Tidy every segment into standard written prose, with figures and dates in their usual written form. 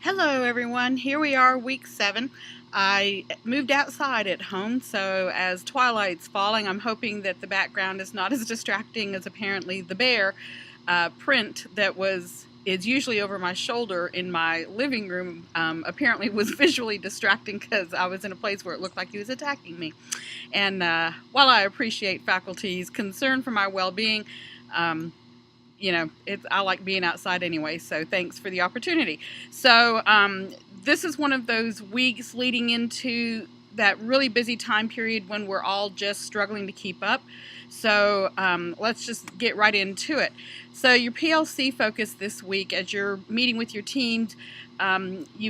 Hello everyone, here we are week 7. I moved outside at home, so as twilight's falling I'm hoping that the background is not as distracting as apparently the bear print that is usually over my shoulder in my living room apparently was visually distracting because I was in a place where it looked like he was attacking me. And while I appreciate faculty's concern for my well-being, I like being outside anyway, so thanks for the opportunity. So this is one of those weeks leading into that really busy time period when we're all just struggling to keep up. So let's just get right into it. So your PLC Focus this week, as you're meeting with your teams, you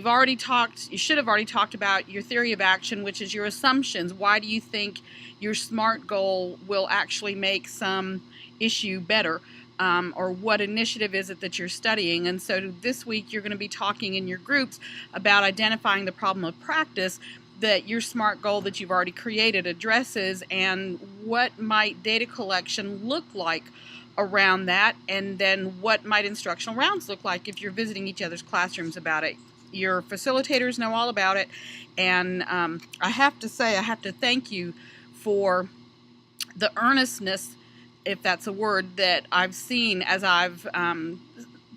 should have already talked about your theory of action, which is your assumptions. Why do you think your SMART goal will actually make some issue better? Or what initiative is it that you're studying? And so this week you're going to be talking in your groups about identifying the problem of practice that your SMART goal that you've already created addresses, and what might data collection look like around that, and then what might instructional rounds look like if you're visiting each other's classrooms about it. Your facilitators know all about it, and I have to thank you for the earnestness, if that's a word, that I've seen as I've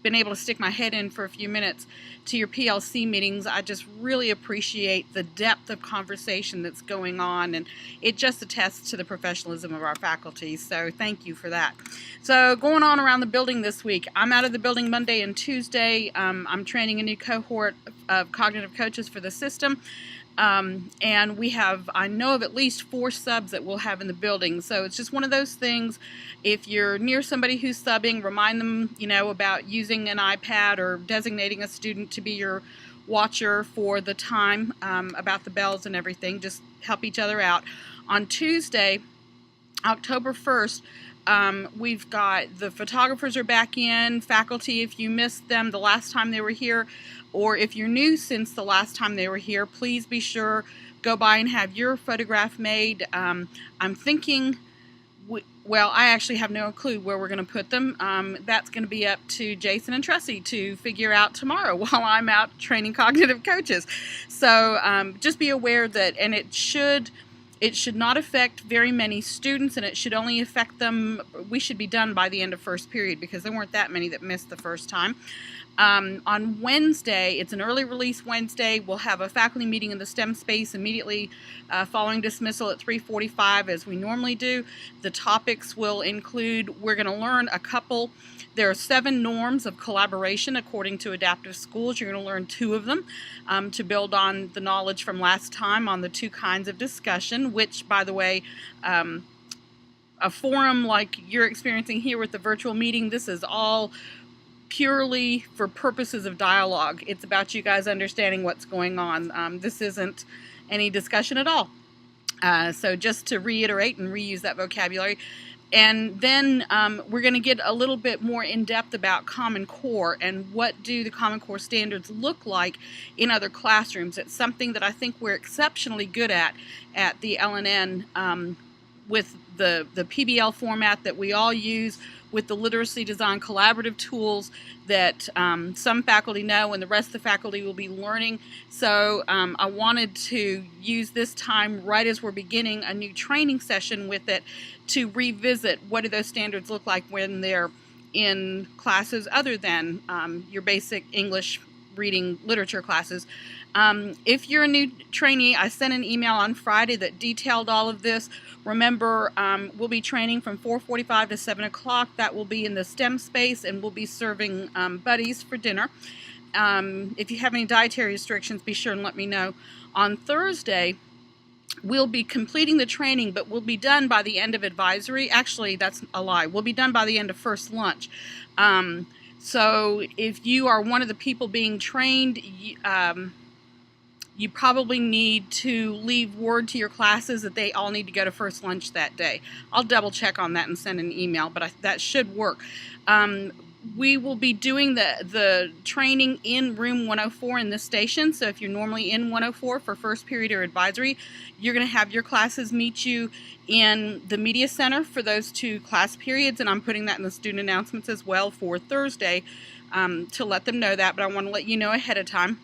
been able to stick my head in for a few minutes to your PLC meetings. I just really appreciate the depth of conversation that's going on, and it just attests to the professionalism of our faculty, so thank you for that. So going on around the building this week, I'm out of the building Monday and Tuesday. I'm training a new cohort of cognitive coaches for the system. And I know of at least 4 subs that we'll have in the building. So it's just one of those things. If you're near somebody who's subbing, remind them, about using an iPad or designating a student to be your watcher for the time, about the bells and everything. Just help each other out. On Tuesday, October 1st, we've got the photographers are back in. Faculty, if you missed them the last time they were here, or if you're new since the last time they were here, please be sure, go by and have your photograph made. I'm thinking, I actually have no clue where we're going to put them. That's going to be up to Jason and Tressie to figure out tomorrow while I'm out training cognitive coaches. So just be aware that, and it should not affect very many students, and it should only affect them. We should be done by the end of first period because there weren't that many that missed the first time. On Wednesday, it's an early release Wednesday. We'll have a faculty meeting in the STEM space immediately following dismissal at 3:45 as we normally do. The topics will include, we're going to learn there are 7 norms of collaboration according to Adaptive Schools. You're going to learn 2 of them to build on the knowledge from last time on the 2 kinds of discussion, which, by the way, a forum like you're experiencing here with the virtual meeting, this is all purely for purposes of dialogue. It's about you guys understanding what's going on. This isn't any discussion at all. So just to reiterate and reuse that vocabulary. And then we're going to get a little bit more in depth about Common Core and what do the Common Core standards look like in other classrooms. It's something that I think we're exceptionally good at the L&N with the PBL format that we all use, with the literacy design collaborative tools that some faculty know and the rest of the faculty will be learning. So I wanted to use this time right as we're beginning a new training session with it to revisit what do those standards look like when they're in classes other than your basic English reading literature classes. If you're a new trainee, I sent an email on Friday that detailed all of this. Remember, we'll be training from 4:45 to 7 o'clock. That will be in the STEM space, and we'll be serving buddies for dinner. If you have any dietary restrictions, be sure and let me know. On Thursday, we'll be completing the training, but we'll be done by the end of advisory. Actually, that's a lie. We'll be done by the end of first lunch. So if you are one of the people being trained, you probably need to leave word to your classes that they all need to go to first lunch that day. I'll double check on that and send an email, but that should work. we will be doing the training in room 104 in this station. So if you're normally in 104 for first period or advisory, you're going to have your classes meet you in the media center for those 2 class periods, and I'm putting that in the student announcements as well for Thursday to let them know that, but I want to let you know ahead of time.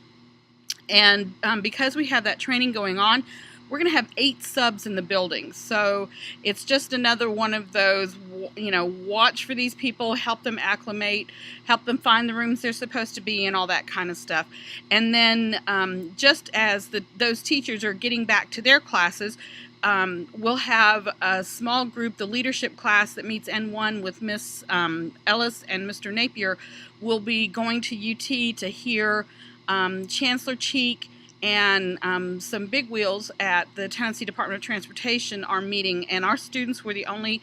And because we have that training going on, we're going to have 8 subs in the building. So it's just another one of those, watch for these people, help them acclimate, help them find the rooms they're supposed to be in, all that kind of stuff. And then just as those teachers are getting back to their classes, we'll have a small group, the leadership class that meets N1 with Miss Ellis and Mr. Napier, will be going to UT to hear Chancellor Cheek and some big wheels at the Tennessee Department of Transportation are meeting, and our students were the only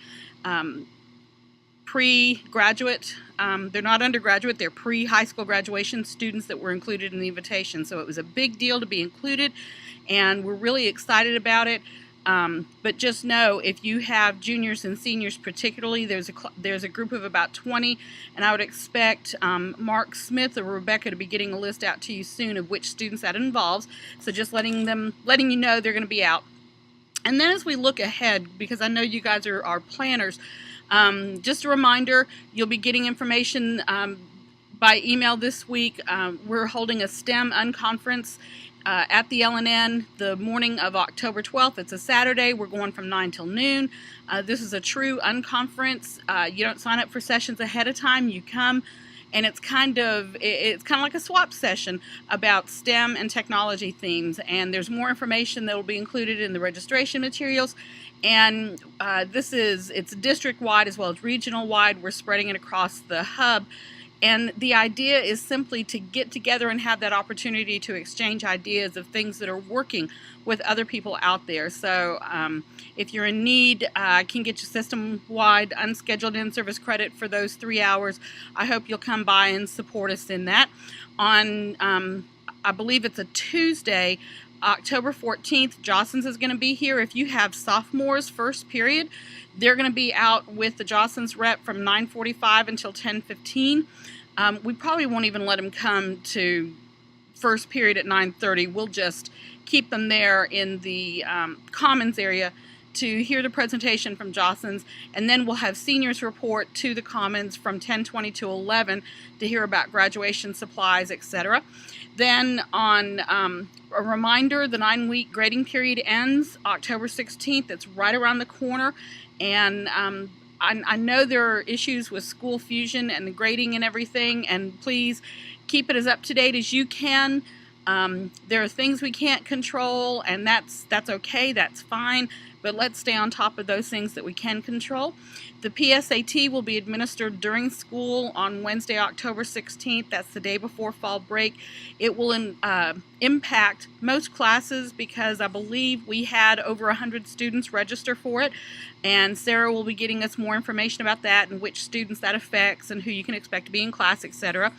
pre-graduate, they're not undergraduate, they're pre-high school graduation students that were included in the invitation. So it was a big deal to be included, and we're really excited about it. But just know, if you have juniors and seniors particularly, there's a group of about 20, and I would expect Mark Smith or Rebecca to be getting a list out to you soon of which students that involves. So just letting you know they're going to be out. And then as we look ahead, because I know you guys are planners, just a reminder, you'll be getting information by email this week. We're holding a STEM unconference at the L&N the morning of October 12th. It's a Saturday. We're going from 9 till noon. This is a true unconference. You don't sign up for sessions ahead of time. You come, and it's kind of like a swap session about STEM and technology themes. And there's more information that will be included in the registration materials. And it's district-wide as well as regional-wide. We're spreading it across the hub. And the idea is simply to get together and have that opportunity to exchange ideas of things that are working with other people out there. So if you're in need, I can get you system-wide unscheduled in-service credit for those 3 hours. I hope you'll come by and support us in that. On, I believe it's a Tuesday, October 14th, Jostens is going to be here. If you have sophomores first period, they're going to be out with the Jostens rep from 9:45 until 10:15. We probably won't even let them come to first period at 9:30. We'll just keep them there in the commons area to hear the presentation from Jostens, and then we'll have seniors report to the commons from 10:20 to 11 to hear about graduation supplies, etc. Then on a reminder, the 9-week grading period ends October 16th. It's right around the corner, and I know there are issues with school fusion and the grading and everything, and please keep it as up to date as you can. There are things we can't control, and that's okay, that's fine, but let's stay on top of those things that we can control. The PSAT will be administered during school on Wednesday, October 16th. That's the day before fall break. It will impact most classes because I believe we had over 100 students register for it, and Sarah will be getting us more information about that and which students that affects and who you can expect to be in class, etc.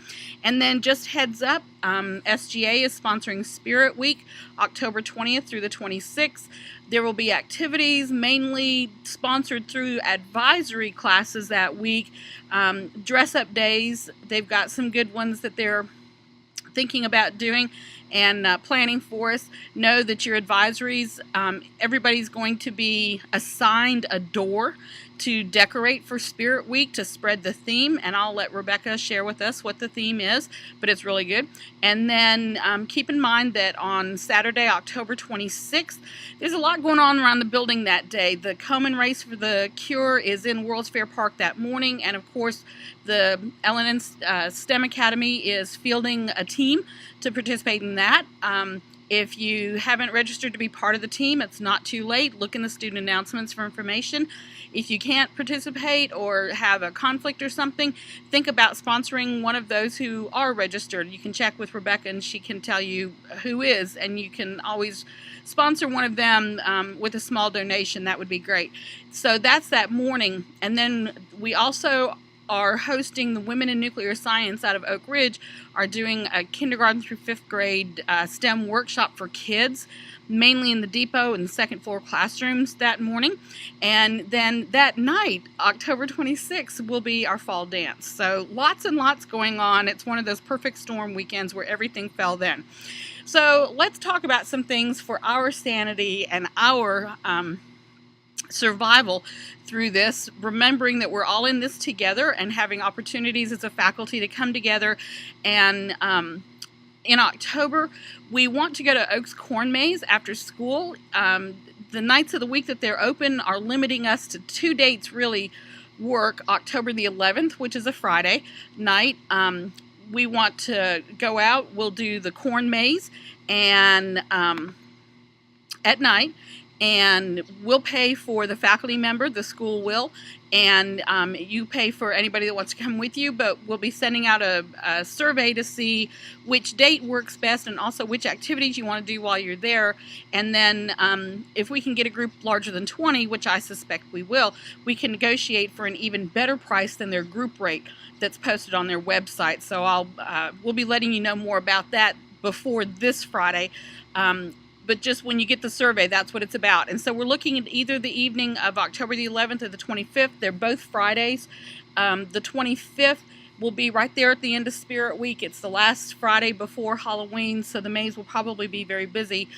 And then just heads up, SGA is sponsoring Spirit Week, October 20th through the 26th. There will be activities mainly sponsored through advisory classes that week. Dress-up days, they've got some good ones that they're thinking about doing and planning for us. Know that your advisories, everybody's going to be assigned a door to decorate for Spirit Week to spread the theme, and I'll let Rebecca share with us what the theme is, but it's really good. And then keep in mind that on Saturday, October 26th, there's a lot going on around the building that day. The Komen Race for the Cure is in World's Fair Park that morning, and of course the L&N STEM Academy is fielding a team to participate in that. If you haven't registered to be part of the team, it's not too late. Look in the student announcements for information. If you can't participate or have a conflict or something, think about sponsoring one of those who are registered. You can check with Rebecca and she can tell you who is, and you can always sponsor one of them with a small donation. That would be great. So that's that morning. And then we also are hosting the Women in Nuclear Science out of Oak Ridge are doing a kindergarten through 5th grade STEM workshop for kids, mainly in the depot and the second floor classrooms that morning. And then that night, October 26th, will be our fall dance. So lots and lots going on. It's one of those perfect storm weekends where everything fell then. So let's talk about some things for our sanity and our survival through this, remembering that we're all in this together and having opportunities as a faculty to come together. And in October, we want to go to Oaks Corn Maze after school. The nights of the week that they're open are limiting us to 2 dates really work. October the 11th, which is a Friday night. We want to go out. We'll do the corn maze and at night, and we'll pay for the faculty member, the school will, and you pay for anybody that wants to come with you, but we'll be sending out a survey to see which date works best and also which activities you want to do while you're there. And then if we can get a group larger than 20, which I suspect we will, we can negotiate for an even better price than their group rate that's posted on their website. So we'll be letting you know more about that before this Friday. But just when you get the survey, that's what it's about. And so we're looking at either the evening of October the 11th or the 25th. They're both Fridays. The 25th will be right there at the end of Spirit Week. It's the last Friday before Halloween, so the maze will probably be very busy.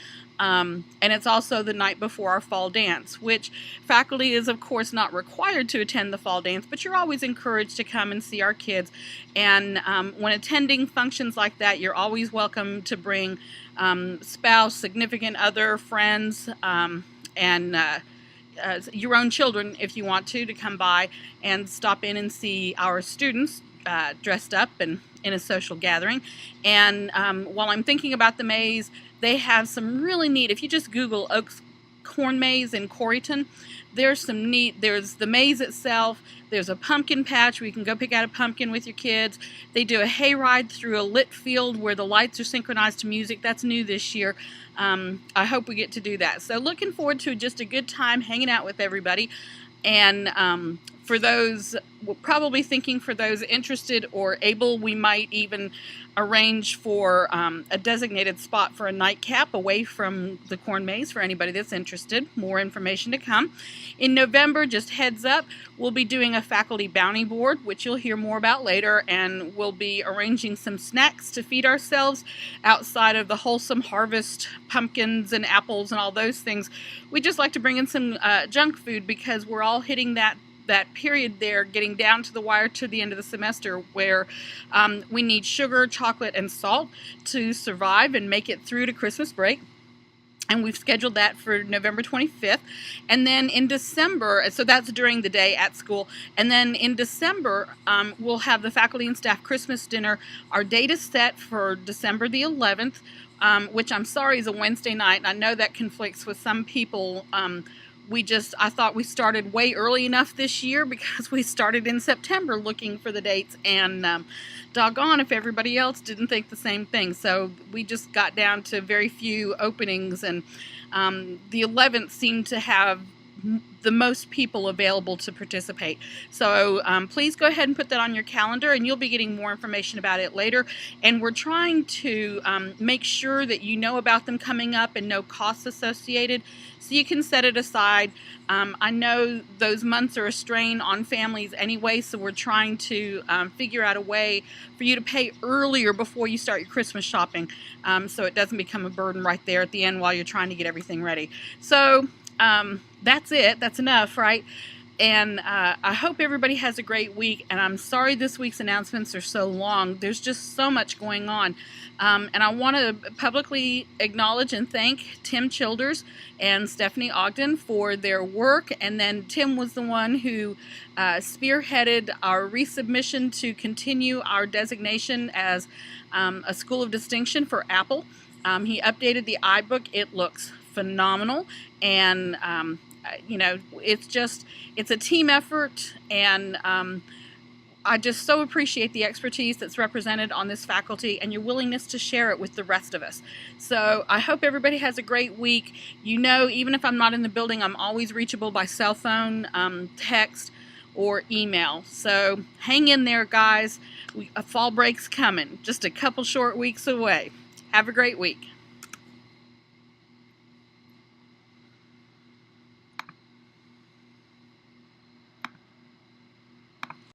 And it's also the night before our fall dance, which faculty is, of course, not required to attend the fall dance, but you're always encouraged to come and see our kids. And when attending functions like that, you're always welcome to bring spouse, significant other, friends, and your own children, if you want to come by and stop in and see our students dressed up and in a social gathering. And while I'm thinking about the maze, they have some really neat, if you just Google Oaks Corn Maze in Corryton, there's some neat, there's the maze itself, there's a pumpkin patch where you can go pick out a pumpkin with your kids. They do a hayride through a lit field where the lights are synchronized to music. That's new this year. I hope we get to do that. So looking forward to just a good time hanging out with everybody. And for those, we're probably thinking for those interested or able, we might even arrange for a designated spot for a nightcap away from the corn maze for anybody that's interested. More information to come. In November, just heads up, we'll be doing a faculty bounty board, which you'll hear more about later, and we'll be arranging some snacks to feed ourselves outside of the wholesome harvest pumpkins and apples and all those things. We just like to bring in some junk food because we're all hitting that period there, getting down to the wire to the end of the semester where we need sugar, chocolate, and salt to survive and make it through to Christmas break. And we've scheduled that for November 25th. And then in December, so that's during the day at school. And then in December, we'll have the faculty and staff Christmas dinner. Our date is set for December the 11th, which I'm sorry is a Wednesday night. I know that conflicts with some people. I thought we started way early enough this year because we started in September looking for the dates, and doggone if everybody else didn't think the same thing. So we just got down to very few openings, and the 11th seemed to have the most people available to participate. So please go ahead and put that on your calendar, and you'll be getting more information about it later. And we're trying to make sure that you know about them coming up and no costs associated, so you can set it aside. I know those months are a strain on families anyway, so we're trying to figure out a way for you to pay earlier before you start your Christmas shopping, so it doesn't become a burden right there at the end while you're trying to get everything ready. So that's it. That's enough, right? And I hope everybody has a great week. And I'm sorry this week's announcements are so long. There's just so much going on. And I want to publicly acknowledge and thank Tim Childers and Stephanie Ogden for their work. And then Tim was the one who spearheaded our resubmission to continue our designation as a school of distinction for Apple. He updated the iBook. It looks phenomenal. And it's a team effort, and I just so appreciate the expertise that's represented on this faculty and your willingness to share it with the rest of us. So I hope everybody has a great week. You know, even if I'm not in the building, I'm always reachable by cell phone, text, or email. So hang in there, guys. A fall break's coming, just a couple short weeks away. Have a great week.